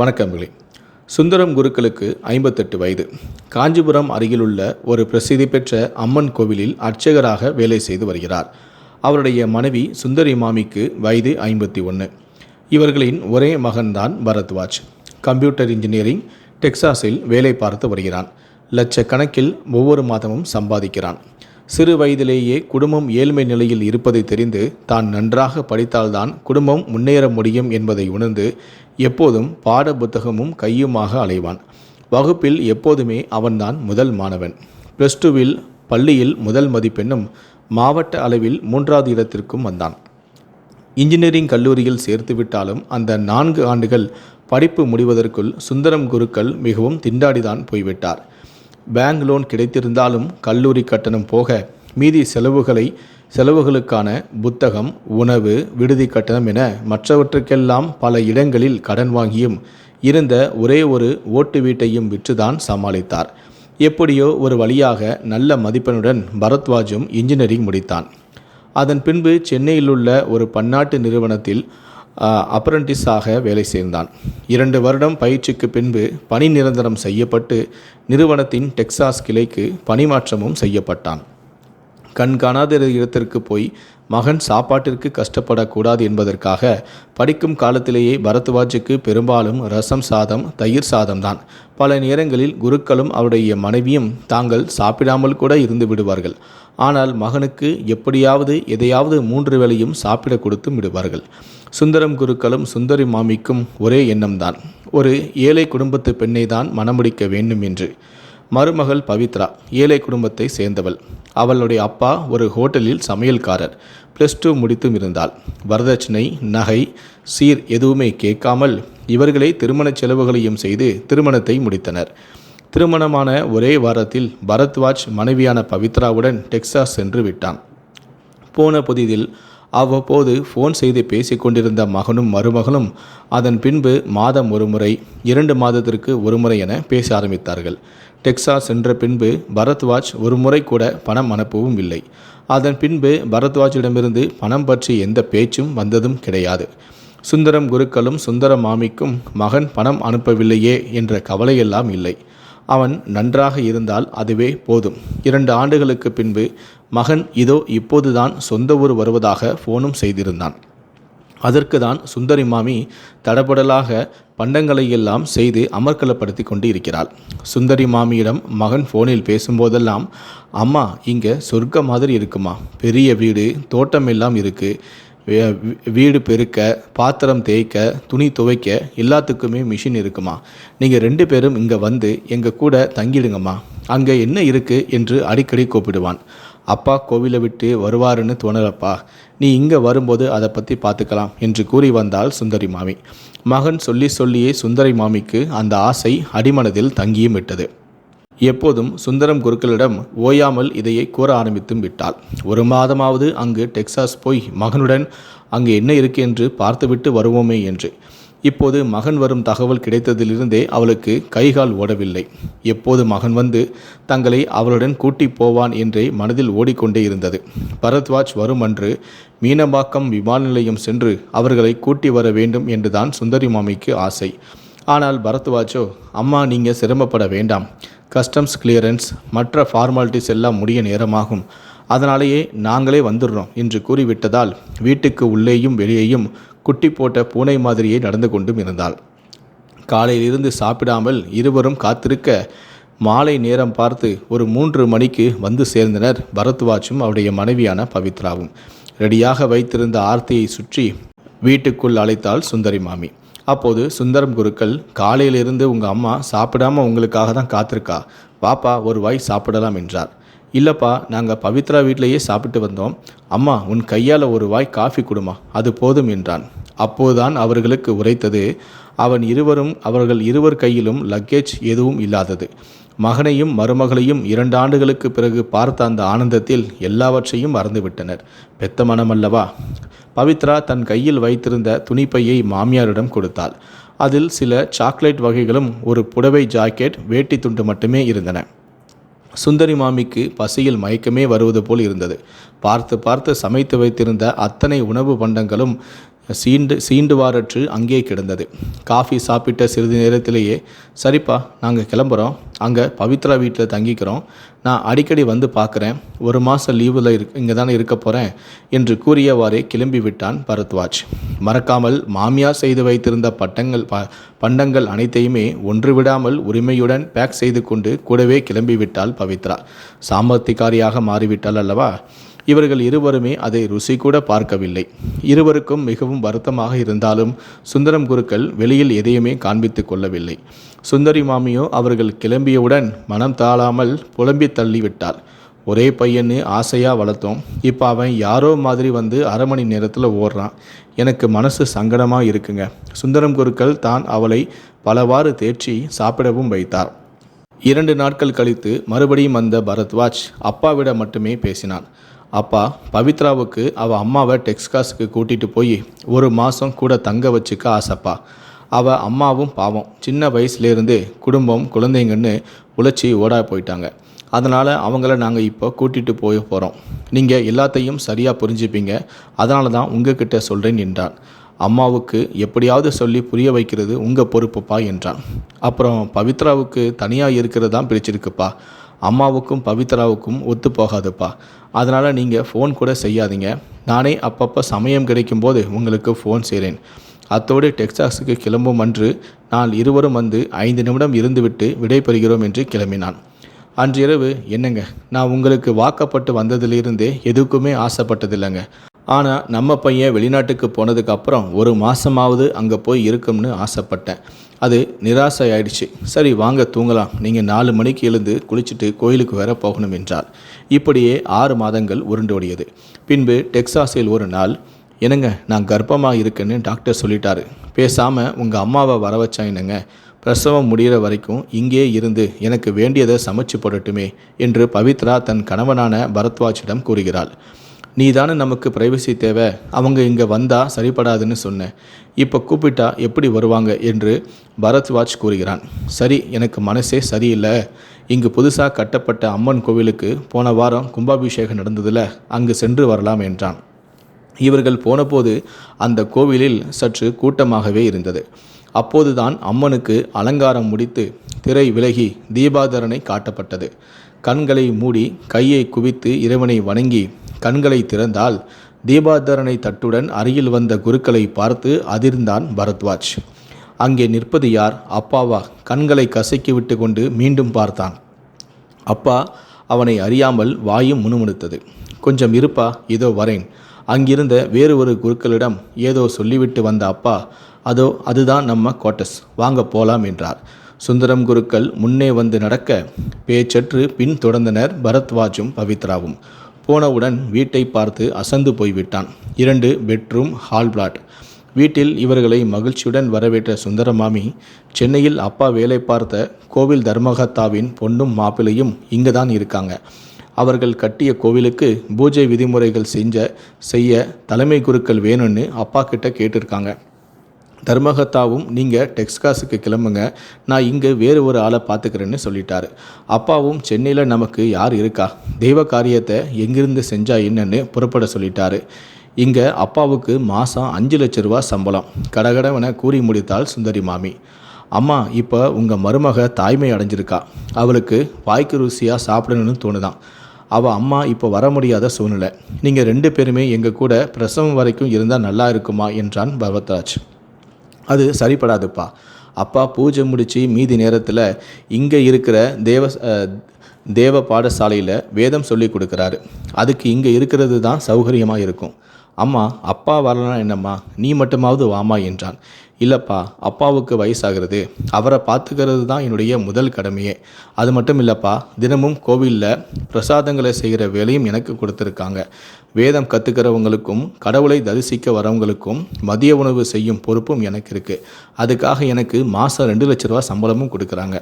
வணக்கங்களே. சுந்தரம் குருக்களுக்கு 58 வயது. காஞ்சிபுரம் அருகிலுள்ள ஒரு பிரசித்தி பெற்ற அம்மன் கோவிலில் அர்ச்சகராக வேலை செய்து வருகிறார். அவருடைய மனைவி சுந்தரி மாமிக்கு வயது 51. இவர்களின் ஒரே மகன்தான் பரத்வாஜ். கம்ப்யூட்டர் இன்ஜினியரிங் டெக்சாஸில் வேலை பார்த்து வருகிறான். லட்சக்கணக்கில் ஒவ்வொரு மாதமும் சம்பாதிக்கிறான். சிறு வயதிலேயே குடும்பம் ஏழ்மை நிலையில் இருப்பதை தெரிந்து தான் நன்றாக படித்தால்தான் குடும்பம் முன்னேற முடியும் என்பதை உணர்ந்து எப்போதும் பாட புத்தகமும் கையுமாக அலைவான். வகுப்பில் எப்போதுமே அவன்தான் முதல் மாணவன். +2வில் பள்ளியில் முதல் மதிப்பெண்ணும் மாவட்ட அளவில் 3வது இடத்திற்கும் வந்தான். இன்ஜினியரிங் கல்லூரியில் சேர்த்துவிட்டாலும் அந்த 4 ஆண்டுகள் படிப்பு முடிவதற்குள் சுந்தரம் குருக்கள் மிகவும் திண்டாடிதான் போய்விட்டார். பேங்க் லோன் கிடைத்திருந்தாலும் கல்லூரி கட்டணம் போக மீதி செலவுகளுக்கான புத்தகம், உணவு, விடுதி கட்டணம் என மற்றவற்றுக்கெல்லாம் பல இடங்களில் கடன் வாங்கியும் இருந்த ஒரே ஒரு ஓட்டு வீட்டையும் விற்றுதான் சமாளித்தார். எப்படியோ ஒரு வழியாக நல்ல மதிப்பெண்ணுடன் பரத்வாஜும் இன்ஜினியரிங் முடித்தான். அதன் பின்பு சென்னையிலுள்ள ஒரு பன்னாட்டு நிறுவனத்தில் அப்ரண்டிஸாக வேலை சேர்ந்தான். 2 வருடம் பயிற்சிக்கு பின்பு பணி நிரந்தரம் செய்யப்பட்டு நிறுவனத்தின் டெக்சாஸ் கிளைக்கு பணிமாற்றமும் செய்யப்பட்டான். கண்காணாத இடத்திற்கு போய் மகன் சாப்பாட்டிற்கு கஷ்டப்படக்கூடாது என்பதற்காக படிக்கும் காலத்திலேயே பரத்வாஜுக்கு பெரும்பாலும் ரசம் சாதம், தயிர் சாதம்தான். பல நேரங்களில் குருக்களும் அவருடைய மனைவியும் தாங்கள் சாப்பிடாமல் கூட இருந்து விடுவார்கள். ஆனால் மகனுக்கு எப்படியாவது எதையாவது 3 வேளையும் சாப்பிட கொடுத்து விடுவார்கள். சுந்தரம் குருக்களும் சுந்தரி மாமிக்கும் ஒரே எண்ணம்தான், ஒரு ஏழை குடும்பத்து பெண்ணை தான் மணமுடிக்க வேண்டும் என்று. மருமகள் பவித்ரா ஏழை குடும்பத்தை சேர்ந்தவள். அவளுடைய அப்பா ஒரு ஹோட்டலில் சமையல்காரர். +2 முடித்தும் இருந்தாள். வரதட்சணை, நகை, சீர் எதுவுமே கேட்காமல் இவர்களே திருமண செலவுகளையும் செய்து திருமணத்தை முடித்தனர். திருமணமான ஒரே வாரத்தில் பரத்வாஜ் மனைவியான பவித்ராவுடன் டெக்சாஸ் சென்று விட்டான். போன புதிதில் அவ்வப்போது ஃபோன் செய்து பேசிக்கொண்டிருந்த மகனும் மருமகளும் அதன் பின்பு மாதம் ஒரு முறை, 2 மாதத்திற்கு ஒரு முறை என பேச ஆரம்பித்தார்கள். டெக்சாஸ் சென்ற பின்பு பரத்வாஜ் ஒரு முறை கூட பணம் அனுப்பவும் இல்லை. அதன் பின்பு பரத்வாஜிடமிருந்து பணம் பற்றி எந்த பேச்சும் வந்ததும் கிடையாது. சுந்தரம் குருக்களும் சுந்தர மாமிக்கும் மகன் பணம் அனுப்பவில்லையே என்ற கவலையெல்லாம் இல்லை. அவன் நன்றாக இருந்தால் அதுவே போதும். 2 ஆண்டுகளுக்கு பின்பு மகன் இதோ இப்போதுதான் சொந்த ஊர் வருவதாக ஃபோனும் செய்திருந்தான். அதற்கு தான் சுந்தரி மாமி தடபடலாக பண்டங்களை எல்லாம் செய்து அமர்க்கலப்படுத்தி கொண்டு இருக்கிறாள். சுந்தரி மாமியிடம் மகன் ஃபோனில் பேசும்போதெல்லாம், அம்மா இங்கே சொர்க்க மாதிரி இருக்குமா, பெரிய வீடு, தோட்டம் எல்லாம் இருக்குது, வீடு பெருக்க, பாத்திரம் தேய்க்க, துணி துவைக்க எல்லாத்துக்குமே மிஷின் இருக்குமா, நீங்கள் 2 பேரும் இங்கே வந்து எங்கள் கூட தங்கிடுங்கம்மா, அங்கே என்ன இருக்குது என்று அடிக்கடி கூப்பிடுவான். அப்பா கோவிலை விட்டு வருவாருன்னு தோணலப்பா, நீ இங்கே வரும்போது அதை பற்றி பார்த்துக்கலாம் என்று கூறி வந்தாள் சுந்தரி மாமி. மகன் சொல்லியே சுந்தரி மாமிக்கு அந்த ஆசை அடிமனதில் தங்கியும் விட்டது. எப்போதும் சுந்தரம் குருக்களிடம் ஓயாமல் இதையே கூற ஆரம்பித்தும் விட்டாள். 1 மாதமாவது அங்கு டெக்சாஸ் போய் மகனுடன் அங்கு என்ன இருக்கு என்று பார்த்துவிட்டு வருவோமே என்று. இப்போது மகன் வரும் தகவல் கிடைத்ததிலிருந்தே அவளுக்கு கைகால் ஓடவில்லை. எப்போது மகன் வந்து தங்களை அவளுடன் கூட்டி போவான் என்றே மனதில் ஓடிக்கொண்டே இருந்தது. பரத்வாஜ் வரும் அன்று மீனம்பாக்கம் விமான நிலையம் சென்று அவர்களை கூட்டி வர வேண்டும் என்றுதான் சுந்தரி மாமிக்கு ஆசை. ஆனால் பரத்வாஜோ, அம்மா நீங்கள் சிரமப்பட வேண்டாம், கஸ்டம்ஸ் கிளியரன்ஸ் மற்ற ஃபார்மாலிட்டிஸ் எல்லாம் முடிய நேரமாகும், அதனாலேயே நாங்களே வந்துடுறோம் என்று கூறிவிட்டதால் வீட்டுக்கு உள்ளேயும் வெளியேயும் குட்டி போட்ட பூனை மாதிரியே நடந்து கொண்டும் இருந்தாள். காலையிலிருந்து சாப்பிடாமல் இருவரும் காத்திருக்க மாலை நேரம் பார்த்து ஒரு 3 மணிக்கு வந்து சேர்ந்தனர் பரத்வாஜும் அவருடைய மனைவியான பவித்ராவும். ரெடியாக வைத்திருந்த ஆர்த்தியை சுற்றி வீட்டுக்குள் அழைத்தாள் சுந்தரி மாமி. அப்போது சுந்தரம் குருக்கள், காலையிலிருந்து உங்கள் அம்மா சாப்பிடாமல் உங்களுக்காக தான் காத்திருக்கா, வாப்பா ஒரு வாய் சாப்பிடலாம் என்றார். இல்லைப்பா, நாங்கள் பவித்ரா வீட்டிலேயே சாப்பிட்டு வந்தோம், அம்மா உன் கையால் ஒரு வாய் காஃபி கொடுமா, அது போதும் என்றான். அப்போதுதான் அவர்களுக்கு உரைத்தது, அவர்கள் இருவர் கையிலும் லக்கேஜ் எதுவும் இல்லாதது. மகனையும் மருமகளையும் 2 ஆண்டுகளுக்கு பிறகு பார்த்த அந்த ஆனந்தத்தில் எல்லாவற்றையும் மறந்துவிட்டனர். பெத்த மனமல்லவா. பவித்ரா தன் கையில் வைத்திருந்த துணிப்பையை மாமியாரிடம் கொடுத்தாள். அதில் சில சாக்லேட் வகைகளும் ஒரு புடவை ஜாக்கெட், வேட்டி துண்டு மட்டுமே இருந்தன. சுந்தரி மாமிக்கு பசியில் மயக்கமே வருவது போல் இருந்தது. பார்த்து பார்த்து சமைத்து வைத்திருந்த அத்தனை உணவு பண்டங்களும் சீண்டுவாரற்று அங்கே கிடந்தது. காஃபி சாப்பிட்ட சிறிது நேரத்திலேயே, சரிப்பா, நாங்கள் கிளம்புறோம், அங்கே பவித்ரா வீட்டில் தங்கிக்கிறோம், நான் அடிக்கடி வந்து பார்க்குறேன், ஒரு மாதம் லீவில் இங்கே தானே இருக்க போகிறேன் என்று கூறியவாறே கிளம்பி விட்டான் பரத்வாஜ். மறக்காமல் மாமியார் செய்து வைத்திருந்த பண்டங்கள் அனைத்தையுமே ஒன்று விடாமல் உரிமையுடன் பேக் செய்து கொண்டு கூடவே கிளம்பிவிட்டாள் பவித்ரா. சாமர்த்திகாரியாக மாறிவிட்டாள் அல்லவா? இவர்கள் இருவருமே அதை ருசி கூட பார்க்கவில்லை. இருவருக்கும் மிகவும் வருத்தமாக இருந்தாலும் சுந்தரம் குருக்கள் வெளியில் எதையுமே காண்பித்து கொள்ளவில்லை. சுந்தரி மாமியோ அவர்கள் கிளம்பியவுடன் மனம் தாழாமல் புலம்பி தள்ளிவிட்டாள். ஒரே பையன்னு ஆசையாக வளர்த்தோம், இப்போ அவன் யாரோ மாதிரி வந்து அரை மணி நேரத்தில் ஓடுறான், எனக்கு மனசு சங்கடமாக இருக்குங்க. சுந்தரம் குருக்கள் தான் அவளை பலவாறு தேற்றி சாப்பிடவும் வைத்தார். 2 நாட்கள் கழித்து மறுபடியும் வந்த பரத்வாஜ் அப்பாவிடம் மட்டுமே பேசினான். அப்பா, பவித்ராவுக்கு அவள் அம்மாவை டெக்ஸாஸுக்கு கூட்டிகிட்டு போய் ஒரு மாதம் கூட தங்க வச்சுக்க ஆசைப்பா. அவள் அம்மாவும் பாவம், சின்ன வயசுலேருந்தே குடும்பம் குழந்தைங்கன்னு உழைச்சி ஓடா போயிட்டாங்க. அதனால் அவங்கள நாங்கள் இப்போ கூட்டிகிட்டு போகிறோம். நீங்கள் எல்லாத்தையும் சரியாக புரிஞ்சுப்பீங்க, அதனால தான் உங்ககிட்ட சொல்கிறேன் என்றான். அம்மாவுக்கு எப்படியாவது சொல்லி புரிய வைக்கிறது உங்கள் பொறுப்புப்பா என்றான். அப்புறம் பவித்ராவுக்கு தனியாக இருக்கிறது தான் பிடிச்சிருக்குப்பா, அம்மாவுக்கும் பவித்ராவுக்கும் ஒத்து போகாதுப்பா. அதனால் நீங்கள் ஃபோன் கூட செய்யாதீங்க, நானே அப்பப்போ சமயம் கிடைக்கும்போது உங்களுக்கு ஃபோன் செய்கிறேன். அத்தோடு டெக்சாஸுக்கு கிளம்பும் அன்று நான் இருவரும் வந்து 5 நிமிடம் இருந்துவிட்டு விடைபெறுகிறோம் என்று கிளம்பினான். அன்றிரவு, என்னங்க, நான் உங்களுக்கு வாக்கப்பட்டு வந்ததிலிருந்தே எதுக்குமே ஆசைப்பட்டதில்லைங்க. ஆனால் நம்ம பையன் வெளிநாட்டுக்கு போனதுக்கப்புறம் ஒரு மாதமாவது அங்கே போய் இருக்கும்னு ஆசைப்பட்டேன். அது நிராசை ஆயிடுச்சு. சரி வாங்க தூங்கலாம், நீங்கள் 4 மணிக்கு எழுந்து குளிச்சுட்டு கோயிலுக்கு வேற போகணும் என்றார். இப்படியே 6 மாதங்கள் உருண்டோடியது. பின்பு டெக்சாஸில் ஒரு நாள், என்னங்க, நான் கர்ப்பமாக இருக்கேன்னு டாக்டர் சொல்லிட்டாரு, பேசாமல் உங்கள் அம்மாவை வர வச்சா என்னங்க, பிரசவம் முடிகிற வரைக்கும் இங்கே இருந்து எனக்கு வேண்டியதை சமைச்சு போடட்டுமே என்று பவித்ரா தன் கணவனான பரத்வாஜிடம் கூறுகிறாள். நீ தானே நமக்கு பிரைவசி தேவை, அவங்க இங்கே வந்தால் சரிப்படாதுன்னு சொன்னேன், இப்போ கூப்பிட்டா எப்படி வருவாங்க என்று பரத்வாஜ் கூறுகிறான். சரி, எனக்கு மனசே சரியில்லை, இங்கு புதுசாக கட்டப்பட்ட அம்மன் கோவிலுக்கு போன வாரம் கும்பாபிஷேகம் நடந்ததில் அங்கு சென்று வரலாம் என்றான். இவர்கள் போனபோது அந்த கோவிலில் சற்று கூட்டமாகவே இருந்தது. அப்போதுதான் அம்மனுக்கு அலங்காரம் முடித்து திரை விலகி தீபாதரனை காட்டப்பட்டது. கண்களை மூடி கையை குவித்து இறைவனை வணங்கி கண்களை திறந்தால் தீபாதரனை தட்டுடன் அருகில் வந்த குருக்களை பார்த்து அதிர்ந்தான் பரத்வாஜ். அங்கே நிற்பது யார்? அப்பாவா? கண்களை கசக்கி விட்டு கொண்டு மீண்டும் பார்த்தான். அப்பா அவனை அறியாமல் வாயும் முணுமுணுத்தது. கொஞ்சம் இருப்பா, இதோ வரேன். அங்கிருந்த வேறு ஒரு குருக்களிடம் ஏதோ சொல்லிவிட்டு வந்த அப்பா, அதோ அதுதான் நம்ம குவார்ட்டர்ஸ், வாங்க போலாம் என்றார். சுந்தரம் குருக்கள் முன்னே வந்து நடக்க பேச்சற்று பின் தொடர்ந்தனர் பரத்வாஜும் பவித்ராவும். போனவுடன் வீட்டை பார்த்து அசந்து போய்விட்டான். 2 பெட்ரூம் ஹால் பிளாட். வீட்டில் இவர்களை மகிழ்ச்சியுடன் வரவேற்ற சுந்தரமாமி, சென்னையில் அப்பா வேலை பார்த்த கோவில் தர்மகத்தாவின் பொண்ணும் மாப்பிள்ளையும் இங்கே தான் இருக்காங்க. அவர்கள் கட்டிய கோவிலுக்கு பூஜை விதிமுறைகள் செய்ய தலைமை குருக்கள் வேணும்னு அப்பா கிட்ட கேட்டிருக்காங்க. தர்மகத்தாவும் நீங்கள் டெக்ஸாஸுக்கு கிளம்புங்க, நான் இங்கே வேறு ஒரு ஆளை பார்த்துக்கிறேன்னு சொல்லிட்டாரு. அப்பாவும் சென்னையில் நமக்கு யார் இருக்கா, தெய்வ காரியத்தை எங்கிருந்து செஞ்சா என்னன்னு புறப்பட சொல்லிட்டாரு. இங்கே அப்பாவுக்கு மாதம் 5 லட்ச ரூபா சம்பளம், கடகடவென கூறி முடித்தாள் சுந்தரி மாமி. அம்மா, இப்போ உங்கள் மருமக தாய்மை அடைஞ்சிருக்கா, அவளுக்கு வாய்க்கு ருசியாக சாப்பிடணும்னு தோணுதான். அவள் அம்மா இப்போ வர முடியாத சூழ்நிலை, நீங்கள் 2 பேருமே எங்கள் கூட பிரசவம் வரைக்கும் இருந்தால் நல்லா இருக்குமா என்றான் பரத்வாஜ். அது சரிப்படாதுப்பா, அப்பா பூஜை முடித்து மீதி நேரத்தில் இங்கே இருக்கிற தேவ பாடசாலையில் வேதம் சொல்லி கொடுக்குறாரு, அதுக்கு இங்கே இருக்கிறது தான் சௌகரியமாக இருக்கும். அம்மா, அப்பா வரலனா என்னம்மா, நீ மட்டுமாவது வாமா என்றான். இல்லைப்பா, அப்பாவுக்கு வயசாகிறது, அவரை பார்த்துக்கிறது தான் என்னுடைய முதல் கடமையே. அது மட்டும் இல்லைப்பா, தினமும் கோவிலில் பிரசாதங்களை செய்கிற வேலையும் எனக்கு கொடுத்துருக்காங்க. வேதம் கற்றுக்கிறவங்களுக்கும் கடவுளை தரிசிக்க வரவங்களுக்கும் மதிய உணவு செய்யும் பொறுப்பும் எனக்கு இருக்குது. அதுக்காக எனக்கு மாதம் 2 லட்ச ரூபா சம்பளமும் கொடுக்குறாங்க.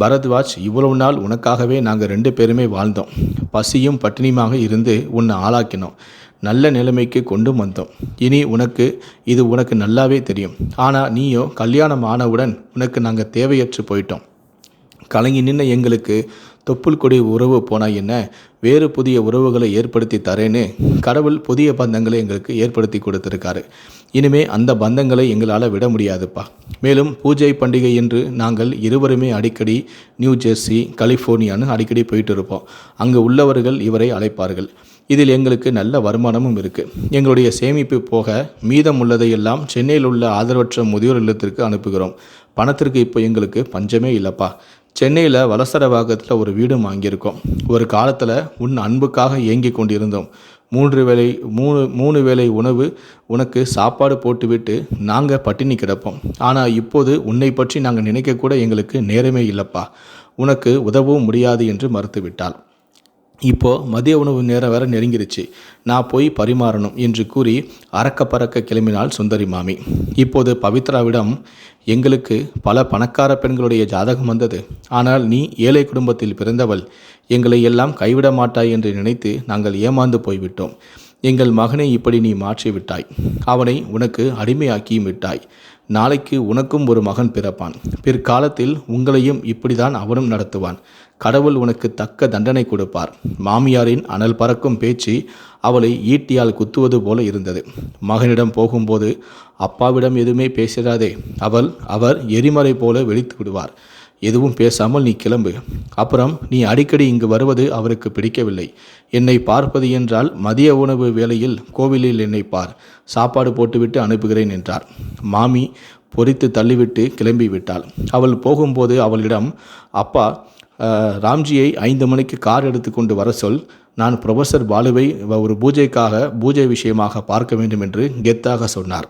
பரத்வாஜ், இவ்வளவு நாள் உனக்காகவே நாங்கள் 2 பேருமே வாழ்ந்தோம், பசியும் பட்டினியுமாக இருந்து உன்னை ஆளாக்கினோம், நல்ல நிலைமைக்கு கொண்டு வந்தோம். இனி இது உனக்கு நல்லாவே தெரியும். ஆனால் நீயோ கல்யாணம் ஆனவுடன் உனக்கு நாங்கள் தேவையற்று போயிட்டோம். கலங்கி நின்ன எங்களுக்கு தொப்புள் கொடி உறவு போனால் என்ன, வேறு புதிய உறவுகளை ஏற்படுத்தி தரேன்னு கடவுள் புதிய பந்தங்களை எங்களுக்கு ஏற்படுத்தி கொடுத்துருக்காரு. இனிமே அந்த பந்தங்களை எங்களால் விட முடியாதுப்பா. மேலும் பூஜை பண்டிகை என்று நாங்கள் இருவருமே அடிக்கடி நியூ ஜெர்சி, கலிஃபோர்னியான்னு அடிக்கடி போயிட்டு இருப்போம். அங்கு உள்ளவர்கள் இவரை அழைப்பார்கள். இதில் எங்களுக்கு நல்ல வருமானமும் இருக்குது. எங்களுடைய சேமிப்பு போக மீதம் உள்ளதையெல்லாம் சென்னையில் உள்ள ஆதரவற்ற முதியோர் இல்லத்திற்கு அனுப்புகிறோம். பணத்திற்கு இப்போ எங்களுக்கு பஞ்சமே இல்லைப்பா. சென்னையில் வலசரவாகத்தில் ஒரு வீடும் வாங்கியிருக்கோம். ஒரு காலத்தில் உன் அன்புக்காக ஏங்கி கொண்டிருந்தோம். மூணு வேளை உணவு உனக்கு சாப்பாடு போட்டுவிட்டு நாங்கள் பட்டினி கிடப்போம். ஆனால் இப்போது உன்னை பற்றி நாங்கள் நினைக்கக்கூட எங்களுக்கு நேரமே இல்லைப்பா. உனக்கு உதவவும் முடியாது என்று மறுத்துவிட்டாள். இப்போது மதிய உணவு நேரம் வேற நெருங்கிருச்சு, நான் போய் பரிமாறணும் என்று கூறி அறக்க பறக்க கிளம்பினாள் சுந்தரி மாமி. இப்போது பவித்ராவிடம், எங்களுக்கு பல பணக்கார பெண்களுடைய ஜாதகம் வந்தது. ஆனால் நீ ஏழை குடும்பத்தில் பிறந்தவள், எங்களை எல்லாம் கைவிட மாட்டாய் என்று நினைத்து நாங்கள் ஏமாந்து போய்விட்டோம். எங்கள் மகனை இப்படி நீ மாற்றி விட்டாய். அவனை உனக்கு அடிமையாக்கியும் விட்டாய். நாளைக்கு உனக்கும் ஒரு மகன் பிறப்பான். பிற்காலத்தில் உங்களையும் இப்படிதான் அவனும் நடத்துவான். கடவுள் உனக்கு தக்க தண்டனை கொடுப்பார். மாமியாரின் அனல் பறக்கும் பேச்சு அவளை ஈட்டியால் குத்துவது போல இருந்தது. மகனிடம் போகும்போது, அப்பாவிடம் எதுவுமே பேசிடாதே, அவர் எரிமலை போல வெடித்து விடுவார். எதுவும் பேசாமல் நீ கிளம்பு. அப்புறம் நீ அடிக்கடி இங்கு வருவது அவருக்கு பிடிக்கவில்லை. என்னை பார்ப்பது என்றால் மதிய உணவு வேளையில் கோவிலில் என்னை பார், சாப்பாடு போட்டுவிட்டு அனுப்புகிறேன் என்றார். மாமி பொறித்து தள்ளிவிட்டு கிளம்பி விட்டாள். அவள் போகும்போது அவளிடம், அப்பா, ராம்ஜியை 5 மணிக்கு கார் எடுத்துக்கொண்டு வர சொல். நான் ப்ரொஃபஸர் பாலுவை ஒரு பூஜை விஷயமாக பார்க்க வேண்டும் என்று கெத்தாக சொன்னார்.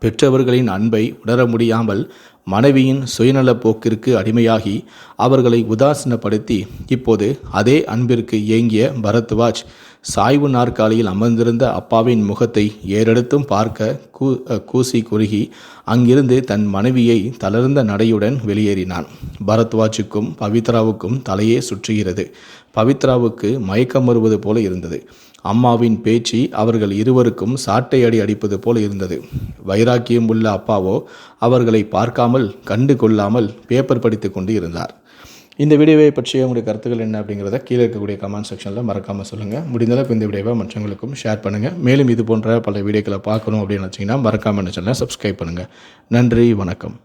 பெற்றவர்களின் அன்பை உணர முடியாமல் மனைவியின் சுயநல போக்கிற்கு அடிமையாகி அவர்களை உதாசீனப்படுத்தி இப்போது அதே அன்பிற்கு ஏங்கிய பரத்வாஜ் சாய்வு நாற்காலியில் அமர்ந்திருந்த அப்பாவின் முகத்தை ஏறெடுத்தும் பார்க்க கூசி குறுகி அங்கிருந்து தன் மனைவியை தளர்ந்த நடையுடன் வெளியேறினான். பரத்வாஜுக்கும் பவித்ராவுக்கும் தலையே சுற்றுகிறது. பவித்ராவுக்கு மயக்கம் வருவது போல இருந்தது. அம்மாவின் பேச்சு அவர்கள் இருவருக்கும் சாட்டை அடிப்பது போல இருந்தது. வைராக்கியம் உள்ள அப்பாவோ அவர்களை பார்க்காமல் கண்டு கொள்ளாமல் பேப்பர் படித்து கொண்டு இருந்தார். இந்த வீடியோவை பற்றிய உங்களுடைய கருத்துக்கள் என்ன அப்படிங்கிறத கீழே இருக்கக்கூடிய கமெண்ட் செக்ஷனில் மறக்காமல் சொல்லுங்கள். முடிந்தளவுக்கு இந்த வீடியோவை மற்றவங்களுக்கும் ஷேர் பண்ணுங்கள். மேலும் இது போன்ற பல வீடியோக்களை பார்க்கணும் அப்படின்னு வச்சிங்கன்னா மறக்காமல் சேனலை சப்ஸ்கிரைப் பண்ணுங்கள். நன்றி, வணக்கம்.